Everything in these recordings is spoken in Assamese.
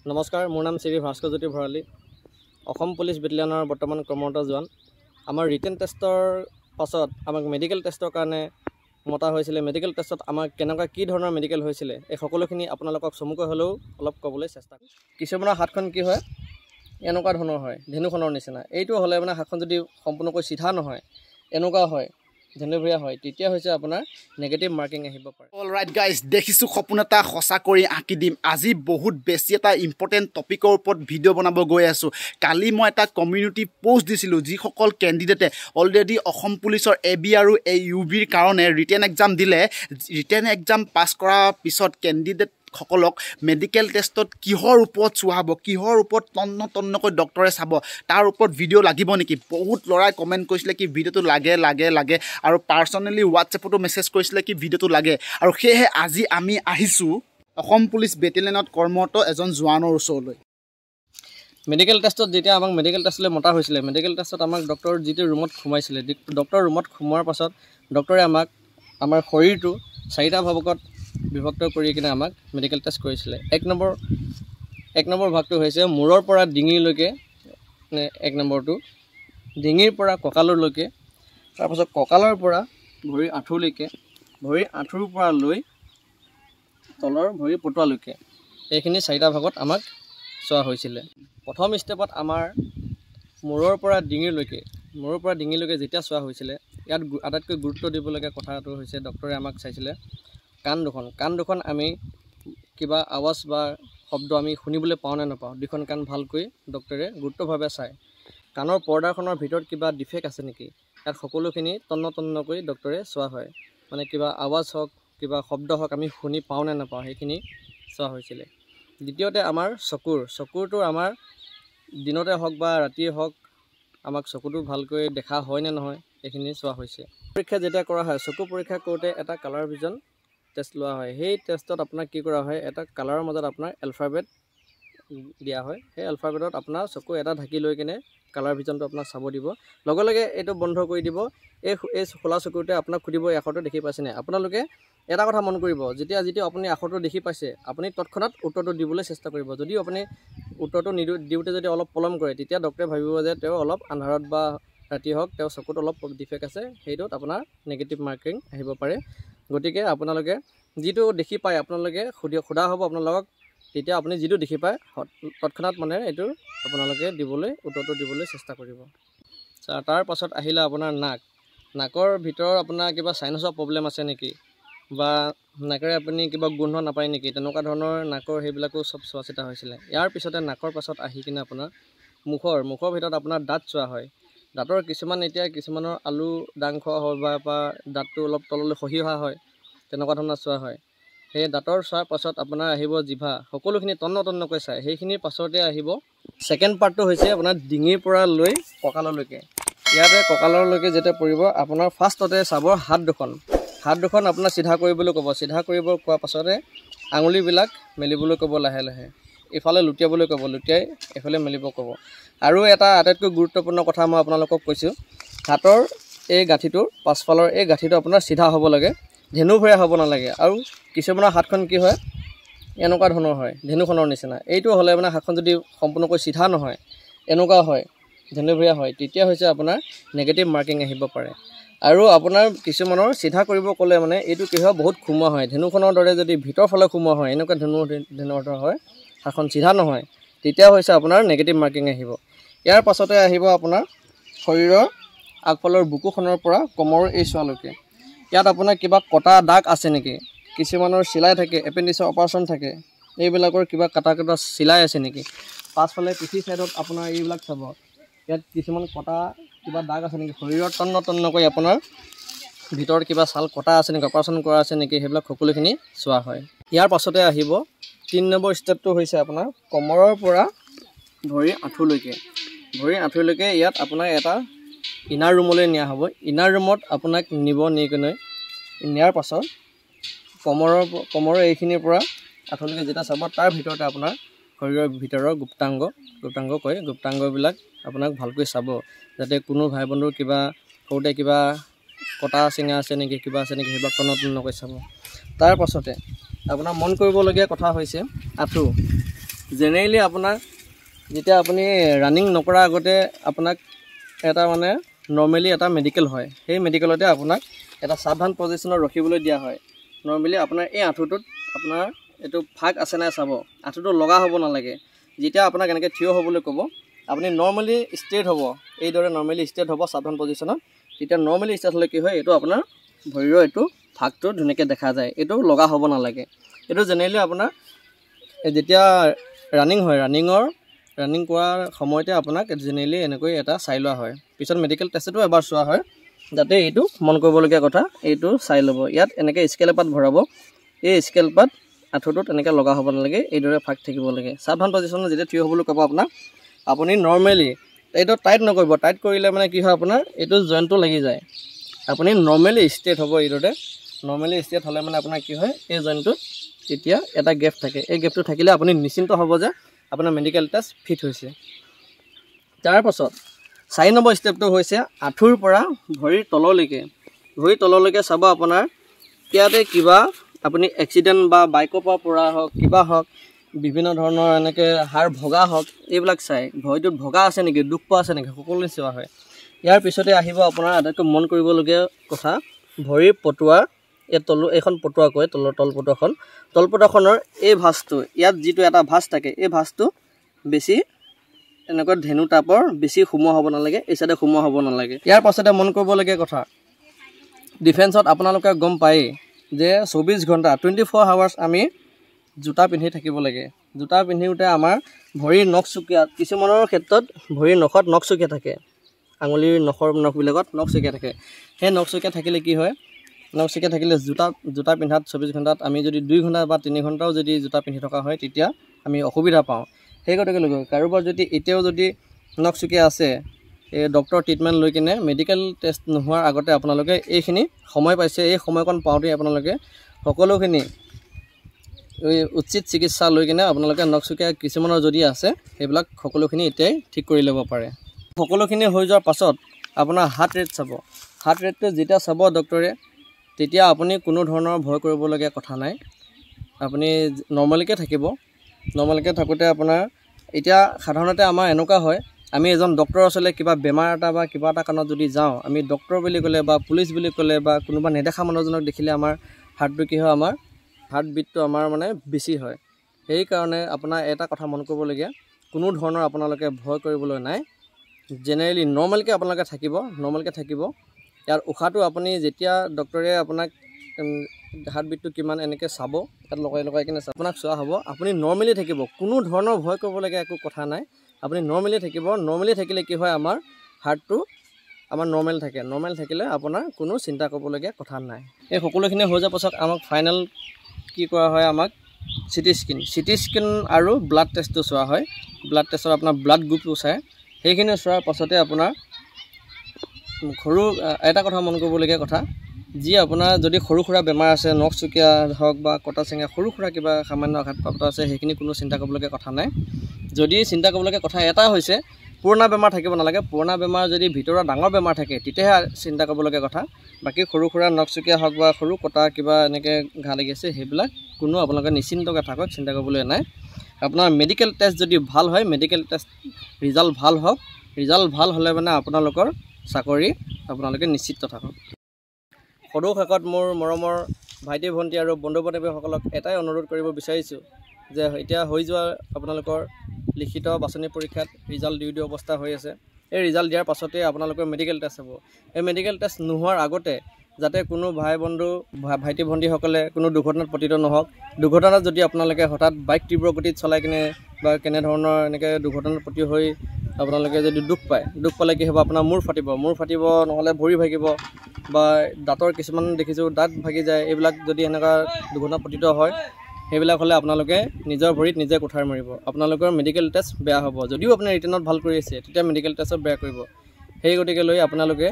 নমস্কাৰ, মোৰ নাম শ্ৰী ভাস্কৰ জ্যোতি ভৰালী। অসম পুলিচ বেটেলিয়নৰ বৰ্তমান কৰ্মৰত জোৱান। আমাৰ ৰিটেন টেষ্টৰ পাছত আমাক মেডিকেল টেষ্টৰ কাৰণে মতা হৈছিলে। মেডিকেল টেষ্টত আমাক কেনেকুৱা কি ধৰণৰ মেডিকেল হৈছিলে এই সকলোখিনি আপোনালোকক চমুকৈ হ'লেও অলপ ক'বলৈ চেষ্টা কৰিম। কিছুমানৰ হাতখন কি হয়, এনেকুৱা ধৰণৰ হয়, ধেনুখনৰ নিচিনা। এইটো হ'লে মানে হাতখন যদি সম্পূৰ্ণকৈ চিধা নহয়, এনেকুৱা হয়, ধেনুভৰীয়া হয়, তেতিয়া হৈছে আপোনাৰ নেগেটিভ মাৰ্কিং আহিব পাৰে। অলৰাইট গাইজ, দেখিছোঁ সপোন এটা সঁচা কৰি আঁকি দিম। আজি বহুত বেছি এটা ইম্পৰ্টেণ্ট টপিকৰ ওপৰত ভিডিঅ' বনাব গৈ আছোঁ। কালি মই এটা কমিউনিটি পষ্ট দিছিলোঁ, যিসকল কেণ্ডিডেটে অলৰেডি অসম পুলিচৰ AB আৰু UBৰ কাৰণে ৰিটেন এক্সাম দিলে। ৰিটেন এক্সাম পাছ কৰাৰ পিছত কেণ্ডিডেটসকলক মেডিকেল টেষ্টত কিহৰ ওপৰত চোৱা হ'ব, কিহৰ ওপৰত তন্নকৈ ডক্টৰে চাব, তাৰ ওপৰত ভিডিঅ' লাগিব নেকি? বহুত ল'ৰাই কমেণ্ট কৰিছিলে কি ভিডিঅ'টো লাগে আৰু পাৰ্চনেলি হোৱাটছএপতো মেছেজ কৰিছিলে কি ভিডিঅ'টো লাগে। আৰু সেয়েহে আজি আমি আহিছোঁ অসম পুলিচ বেটেলিয়নত কৰ্মৰত এজন জোৱানৰ ওচৰলৈ। মেডিকেল টেষ্টত যেতিয়া আমাক মেডিকেল টেষ্টলৈ মতা হৈছিলে, মেডিকেল টেষ্টত আমাক ডক্টৰ যিটো ৰুমত সোমাইছিলে, ডক্টৰ ৰুমত সোমোৱাৰ পাছত ডক্টৰে আমাক আমাৰ শৰীৰটো 4টা ভাগত বিভক্ত কৰি কিনে আমাক মেডিকেল টেষ্ট কৰিছিলে। এক নম্বৰ ভাগটো হৈছে মূৰৰ পৰা ডিঙিলৈকে, 1 নম্বৰটো ডিঙিৰ পৰা কঁকাললৈকে, তাৰপাছত কঁকালৰ পৰা ভৰিৰ আঁঠুলৈকে, ভৰিৰ আঁঠুৰ পৰা লৈ তলৰ ভৰিৰ পটুৱালৈকে, এইখিনি 4টা ভাগত আমাক চোৱা হৈছিলে। প্ৰথম ষ্টেপত আমাৰ মূৰৰ পৰা ডিঙিলৈকে যেতিয়া চোৱা হৈছিলে, ইয়াত আটাইতকৈ গুৰুত্ব দিবলগীয়া কথাটো হৈছে ডক্টৰে আমাক চাইছিলে কাণ দুখন আমি কিবা আৱাজ বা শব্দ আমি শুনিবলৈ পাওঁ নে নাপাওঁ, দুখন কাণ ভালকৈ ডক্টৰে গুৰুত্বভাৱে চায়। কাণৰ পৰ্দাখনৰ ভিতৰত কিবা ডিফেক্ট আছে নেকি, ইয়াত সকলোখিনি তন্নকৈ ডক্টৰে চোৱা হয়। মানে কিবা আৱাজ হওক, কিবা শব্দ হওক আমি শুনি পাওঁ নে নাপাওঁ, সেইখিনি চোৱা হৈছিলে। দ্বিতীয়তে আমাৰ চকুৰটো আমাৰ দিনতে হওক বা ৰাতিয়ে হওক আমাক চকুটো ভালকৈ দেখা হয় নে নহয়, এইখিনি চোৱা হৈছে। পৰীক্ষা যেতিয়া কৰা হয়, চকু পৰীক্ষা কৰোঁতে এটা কালাৰ ভিজন টেষ্ট লোৱা হয়। সেই টেষ্টত আপোনাৰ কি কৰা হয়, এটা কালাৰৰ মাজত আপোনাৰ এলফাবেট দিয়া হয়। সেই এলফাবেটত আপোনাৰ চকু এটা ঢাকি লৈ কিনে কালাৰ ভিজনটো আপোনাক চাব দিব। লগে এইটো বন্ধ কৰি দিব। এই খোলা চকুতে আপোনাক সুধিব এই আখৰটো দেখি পাইছেনে। আপোনালোকে এটা কথা মন কৰিব, যিটো আপুনি আখৰটো দেখি পাইছে, আপুনি তৎক্ষণাত উত্তৰটো দিবলৈ চেষ্টা কৰিব। যদিও আপুনি উত্তৰটো দিওঁতে যদি অলপ পলম কৰে, তেতিয়া ডক্টৰে ভাবিব যে তেওঁ অলপ আন্ধাৰত বা ৰাতি হওক তেওঁৰ চকুত অলপ ডিফেক্ট আছে, সেইটোত আপোনাৰ নেগেটিভ মাৰ্কিং আহিব পাৰে। গতিকে আপোনালোকে যিটো দেখি পায় আপোনালোকে সোধা হ'ব আপোনালোকক, তেতিয়া আপুনি যিটো দেখি পায় তৎক্ষণাত মানে এইটো আপোনালোকে উত্তৰটো দিবলৈ চেষ্টা কৰিব। তাৰ পাছত আহিলে আপোনাৰ নাকৰ ভিতৰৰ আপোনাৰ কিবা চাইনাছৰ প্ৰব্লেম আছে নেকি, বা নাকেৰে আপুনি কিবা গোন্ধ নাপায় নেকি, তেনেকুৱা ধৰণৰ নাকৰ সেইবিলাকো চব চোৱা চিতা হৈছিলে। ইয়াৰ পিছতে নাকৰ পাছত আহি কিনে আপোনাৰ মুখৰ ভিতৰত আপোনাৰ দাঁত চোৱা হয়। দাঁতৰ কিছুমানৰ আলু দাং খোৱা হয় বা দাঁতটো অলপ তললৈ খহি অহা হয়, তেনেকুৱা ধৰণৰ চোৱা হয়। সেই দাঁতৰ চোৱাৰ পাছত আপোনাৰ আহিব জিভা, সকলোখিনি তন্নকৈ চায়। সেইখিনিৰ পাছতে আহিব ছেকেণ্ড পাৰ্টটো হৈছে আপোনাৰ ডিঙিৰ পৰা লৈ কঁকাললৈকে। ইয়াতে কঁকাললৈকে যেতিয়া পৰিব, আপোনাৰ ফাৰ্ষ্টতে চাব হাত দুখন আপোনাৰ চিধা কৰিবলৈ ক'ব। চিধা কৰিব কোৱাৰ পাছতে আঙুলিবিলাক মেলিবলৈ ক'ব, লাহে ইফালে লুটিয়াবলৈ ক'ব, লুটিয়াই এইফালে মেলিব ক'ব। আৰু এটা আটাইতকৈ গুৰুত্বপূৰ্ণ কথা মই আপোনালোকক কৈছোঁ, হাতৰ এই গাঁঠিটো, পাছফালৰ এই গাঁঠিটো আপোনাৰ চিধা হ'ব লাগে, ধেনুভৰীয়া হ'ব নালাগে। আৰু কিছুমানৰ হাতখন কি হয়, এনেকুৱা ধৰণৰ হয়, ধেনুখনৰ নিচিনা। এইটো হ'লে মানে হাতখন যদি সম্পূৰ্ণকৈ চিধা নহয়, এনেকুৱা হয়, ধেনুভৰীয়া হয়, তেতিয়া হৈছে আপোনাৰ নেগেটিভ মাৰ্কিং আহিব পাৰে। আৰু আপোনাৰ কিছুমানৰ চিধা কৰিব ক'লে মানে এইটো কি হয়, বহুত খুমোৱা হয়, ধেনুখনৰ দৰে যদি ভিতৰ ফালে খুমোৱা হয়, এনেকুৱা ধৰণৰ হয়, হাতখন চিধা নহয়, তেতিয়া হৈছে আপোনাৰ নেগেটিভ মাৰ্কিং আহিব। ইয়াৰ পাছতে আহিব আপোনাৰ শৰীৰৰ আগফালৰ বুকুখনৰ পৰা কমৰ এই চোৱালৈকে। ইয়াত আপোনাৰ কিবা কটা দাগ আছে নেকি, কিছুমানৰ চিলাই থাকে, এপেণ্ডিক্সৰ অপাৰেশ্যন থাকে, এইবিলাকৰ কিবা কটা চিলাই আছে নেকি। পাছফালে পিঠি চাইডত আপোনাৰ এইবিলাক চাব, ইয়াত কিছুমান কটা কিবা দাগ আছে নেকি, শৰীৰত তন্নকৈ আপোনাৰ ভিতৰত কিবা ছাল কটা আছে নেকি, অপাৰেশ্যন কৰা আছে নেকি, সেইবিলাক সকলোখিনি চোৱা হয়। ইয়াৰ পাছতে আহিব 3 নম্বৰ ষ্টেপটো হৈছে আপোনাৰ কমৰৰ পৰা ভৰিৰ আঁঠুলৈকে। ইয়াত আপোনাৰ এটা ইনাৰ ৰুমলৈ নিয়া হ'ব। ইনাৰ ৰুমত আপোনাক নিয়াৰ পাছত কমৰৰ এইখিনিৰ পৰা আঁঠুলৈকে যেতিয়া চাব, তাৰ ভিতৰতে আপোনাৰ শৰীৰৰ ভিতৰৰ গুপ্তাংগবিলাক আপোনাক ভালকৈ চাব, যাতে কোনো ভাই বন্ধুৰ সৰুতে কিবা কটা চিঙা আছে নেকি, কিবা আছে নেকি, সেইবিলাক তন্নকৈ চাব। তাৰ পাছতে আপোনাৰ মন কৰিবলগীয়া কথা হৈছে আঁঠু। জেনেৰেলি আপোনাৰ যেতিয়া আপুনি ৰানিং নকৰাৰ আগতে আপোনাক এটা মানে নৰ্মেলি এটা মেডিকেল হয়, সেই মেডিকেলতে আপোনাক এটা সাৱধান পজিশ্যনত ৰখিবলৈ দিয়া হয়। নৰ্মেলি আপোনাৰ এই আঁঠুটোত আপোনাৰ এইটো ফাক আছে নাই চাব, আঁঠুটো লগা হ'ব নালাগে। যেতিয়া আপোনাক এনেকৈ থিয় হ'বলৈ ক'ব, আপুনি নৰ্মেলি ষ্ট্ৰেইট হ'ব, এইদৰে নৰ্মেলি ষ্ট্ৰেইট হ'ব সাৱধান পজিশ্যনত। তেতিয়া নৰ্মেলি ষ্টেট হ'লে কি হয়, এইটো আপোনাৰ ভৰিৰ এইটো ফাকটো ধুনীয়াকৈ দেখা যায়, এইটো লগা হ'ব নালাগে। এইটো জেনেৰেলি আপোনাৰ যেতিয়া ৰানিং হয়, ৰানিং কৰাৰ সময়তে আপোনাক জেনেৰেলি এনেকৈ এটা চাই লোৱা হয়। পিছত মেডিকেল টেষ্টতো এবাৰ চোৱা হয়, যাতে এইটো মন কৰিবলগীয়া কথা, এইটো চাই ল'ব। ইয়াত এনেকৈ স্কেল পাত ভৰাব, এই স্কেল পাত আঁঠুটোত এনেকৈ লগা হ'ব নালাগে, এইদৰে ফাক থাকিব লাগে। সাৱধান পজিশ্যনত যেতিয়া থিয় হ'বলৈ ক'ব আপোনাক, আপুনি নৰ্মেলি এইটো টাইট নকৰিব, টাইট কৰিলে মানে কি হয় আপোনাৰ এইটো জইণ্টটো লাগি যায়। আপুনি নৰ্মেলি ষ্ট্ৰেইট হ'ব, এইদৰে নৰ্মেলি ষ্ট্ৰেইট হ'লে মানে আপোনাৰ কি হয়, এই জইণ্টটোত তেতিয়া এটা গেপ থাকে, এই গেপটো থাকিলে আপুনি নিশ্চিন্ত হ'ব যে আপোনাৰ মেডিকেল টেষ্ট ফিট হৈছে। তাৰপাছত 4 নম্বৰ ষ্টেপটো হৈছে আঁঠুৰ পৰা ভৰিৰ তললৈকে চাব। আপোনাৰ ইয়াতে কিবা আপুনি এক্সিডেণ্ট বা বাইকৰ পৰা হওক, কিবা হওক, বিভিন্ন ধৰণৰ এনেকৈ হাড় ভগা হওক, এইবিলাক চাই ভৰিটোত ভগা আছে নেকি, দুখ পোৱা আছে নেকি, সকলোৱে চোৱা হয়। ইয়াৰ পিছতে আহিব আপোনাৰ আটাইতকৈ মন কৰিবলগীয়া কথা, ভৰিৰ পটুৱা, এইখন পটুৱা কয়, তলপটুৱাখনৰ এই ভাঁজটো, ইয়াত যিটো এটা ভাঁজ থাকে, এই ভাঁজটো বেছি এনেকুৱা ধেনু টাইপৰ বেছি সোমোৱা হ'ব নালাগে, এই চাইডে সোমোৱা হ'ব নালাগে। ইয়াৰ পাছতে মন কৰিবলগীয়া কথা, ডিফেন্সত আপোনালোকে গম পায়েই যে 24 ঘণ্টা 24 আৱাৰ্ছ আমি জোতা পিন্ধি থাকিব লাগে। জোতা পিন্ধোতে আমাৰ ভৰিৰ নখচুকীয়াত, কিছুমানৰ ক্ষেত্ৰত ভৰিৰ নখত নখচুকীয়া থাকে, আঙুলিৰ নখবিলাকত নখচুকীয়া থাকে। সেই নখচুকীয়া থাকিলে কি হয়, নখচুকীয়া থাকিলে জোতা পিন্ধাত 24 ঘণ্টাত আমি যদি 2 ঘণ্টা বা 3 ঘণ্টাও যদি জোতা পিন্ধি থকা হয়, তেতিয়া আমি অসুবিধা পাওঁ। সেই গতিকে কাৰোবাৰ যদি এতিয়াও যদি নখচুকীয়া আছে, এই ডক্টৰ ট্ৰিটমেণ্ট লৈ কিনে মেডিকেল টেষ্ট নোহোৱাৰ আগতে আপোনালোকে এইখিনি সময় পাইছে, এই সময়কণ পাওঁতেই আপোনালোকে সকলোখিনি উচিত চিকিৎসা লৈ কিনে আপোনালোকে নখচুকীয়া কিছুমানৰ যদি আছে, সেইবিলাক সকলোখিনি এতিয়াই ঠিক কৰি ল'ব পাৰে। সকলোখিনি হৈ যোৱাৰ পাছত আপোনাৰ হাৰ্ট ৰেট চাব। হাৰ্ট ৰেটটো যেতিয়া চাব ডক্টৰে, তেতিয়া আপুনি কোনো ধৰণৰ ভয় কৰিবলগীয়া কথা নাই, আপুনি নৰ্মেলকৈ থাকিব। নৰ্মেলকৈ থাকোঁতে আপোনাৰ এতিয়া সাধাৰণতে আমাৰ এনেকুৱা হয়, আমি এজন ডক্টৰৰ ওচৰলৈ কিবা বেমাৰ এটা বা কিবা এটা কাৰণত যদি যাওঁ, আমি ডক্টৰ বুলি ক'লে বা পুলিচ বুলি ক'লে বা কোনোবা নেদেখা মানুহজনক দেখিলে আমাৰ হাৰ্টটো কি হয়, আমাৰ হাৰ্ট বিটটো আমাৰ মানে বেছি হয়। সেইকাৰণে আপোনাৰ এটা কথা মন কৰিবলগীয়া, কোনো ধৰণৰ আপোনালোকে ভয় কৰিবলৈ নাই, জেনেৰেলি নৰ্মেলকৈ আপোনালোকে থাকিব। ইয়াৰ উশাহটো আপুনি যেতিয়া ডক্টৰে আপোনাক হাৰ্ট বিটটো কিমান এনেকৈ চাব, তাত লগাই কিনে আপোনাক চোৱা হ'ব, আপুনি নৰ্মেলি থাকিব, কোনো ধৰণৰ ভয় কৰিবলগীয়া একো কথা নাই, আপুনি নৰ্মেলি থাকিব। নৰ্মেলি থাকিলে কি হয়, আমাৰ হাৰ্টটো আমাৰ নৰ্মেল থাকিলে আপোনাৰ কোনো চিন্তা কৰিবলগীয়া কথা নাই। এই সকলোখিনি হৈ যোৱাৰ পাছত আমাক ফাইনেল কি কৰা হয়, আমাক চিটি স্কেন আৰু ব্লাড টেষ্টটো চোৱা হয়। ব্লাড টেষ্টত আপোনাৰ ব্লাড গ্ৰুপটো চায়, সেইখিনি চোৱাৰ পাছতে আপোনাৰ এটা কথা মন কৰিবলগীয়া কথা, যি আপোনাৰ যদি সৰু সুৰা বেমাৰ আছে, নখচুকীয়া হওক বা কটা চিঙা সৰু সুৰা কিবা সামান্য আঘাতপ্ৰাপ্ত আছে, সেইখিনি কোনো চিন্তা কৰিবলগীয়া কথা নাই। যদি চিন্তা কৰিবলগীয়া কথা এটা হৈছে, পুৰণা বেমাৰ থাকিব নালাগে। পুৰণা বেমাৰ যদি ভিতৰৰ ডাঙৰ বেমাৰ থাকে, তেতিয়াহে চিন্তা কৰিবলগীয়া কথা। বাকী সৰু সুৰা নখচুকীয়া হওক বা সৰু কটা কিবা এনেকৈ ঘা লাগি আছে, সেইবিলাক কোনো আপোনালোকে নিশ্চিন্তকৈ থাকক, চিন্তা কৰিবলৈ নাই। আপোনাৰ মেডিকেল টেষ্ট যদি ভাল হয়, মেডিকেল টেষ্ট ৰিজাল্ট ভাল হওক, ৰিজাল্ট ভাল হ'লে মানে আপোনালোকৰ চাকৰি আপোনালোকে নিশ্চিত থাকক। সদৌ শেষত মোৰ মৰমৰ ভাইটি ভণ্টি আৰু বন্ধু বান্ধৱীসকলক এটাই অনুৰোধ কৰিব বিচাৰিছোঁ যে এতিয়া হৈ যোৱা আপোনালোকৰ লিখিত বাছনি পৰীক্ষাত ৰিজাল্ট দিওঁ অৱস্থা হৈ আছে। এই ৰিজাল্ট দিয়াৰ পাছতে আপোনালোকৰ মেডিকেল টেষ্ট হ'ব। এই মেডিকেল টেষ্ট নোহোৱাৰ আগতে যাতে কোনো ভাইটি ভণ্টিসকলে কোনো দুৰ্ঘটনাত পতিত নহওক। দুৰ্ঘটনাত যদি আপোনালোকে হঠাৎ বাইক তীব্ৰ গতিত চলাই কিনে বা কেনেধৰণৰ এনেকৈ দুৰ্ঘটনাত পতি হৈ আপোনালোকে যদি দুখ পালে কি হ'ব, আপোনাৰ মূৰ ফাটিব, নহ'লে ভৰি ভাগিব বা দাঁতৰ কিছুমান দেখিছোঁ দাঁত ভাগি যায়। এইবিলাক যদি এনেকুৱা দুৰ্ঘটনাত পতিত হয়, সেইবিলাক হ'লে আপোনালোকে নিজৰ ভৰিত নিজে কোঠাৰ মাৰিব, আপোনালোকৰ মেডিকেল টেষ্ট বেয়া হ'ব। যদিও আপুনি ৰিটেনত ভাল কৰি আছে, তেতিয়া মেডিকেল টেষ্টত বেয়া কৰিব। সেই গতিকে লৈ আপোনালোকে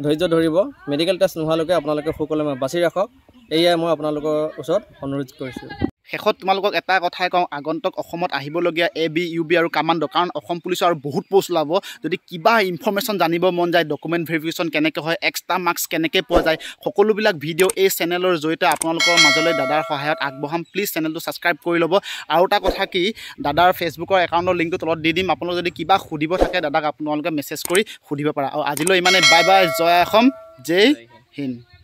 ধৈৰ্য ধৰিব, মেডিকেল টেষ্ট নোহোৱালৈকে আপোনালোকে সুকলমে বাচি ৰাখক। এয়াই মই আপোনালোকৰ ওচৰত অনুৰোধ কৰিছোঁ। শেষত তোমালোকক এটা কথাই কওঁ, আগন্তুক অসমত আহিবলগীয়া AB UB আৰু কামাণ্ডো, কাৰণ অসম পুলিচৰ আৰু বহুত পোষ্ট ওলাব। যদি কিবা ইনফৰমেশ্যন জানিব মন যায়, ডকুমেণ্ট ভেৰিফিকেশ্যন কেনেকৈ হয়, এক্সট্ৰা মাৰ্কছ কেনেকৈ পোৱা যায়, সকলোবিলাক ভিডিঅ' এই চেনেলৰ জৰিয়তে আপোনালোকৰ মাজলৈ দাদাৰ সহায়ত আগবঢ়াম। প্লিজ চেনেলটো ছাবস্ক্ৰাইব কৰি ল'ব। আৰু এটা কথা কি, দাদাৰ ফেচবুকৰ একাউণ্টৰ লিংকটো তলত দি দিম। আপোনালোকে যদি কিবা সুধিব থাকে দাদাক আপোনালোকে মেছেজ কৰি সুধিব পাৰা। আৰু আজিলৈ ইমানে, বাই বাই, জয় অসম, জয় হিন্দ।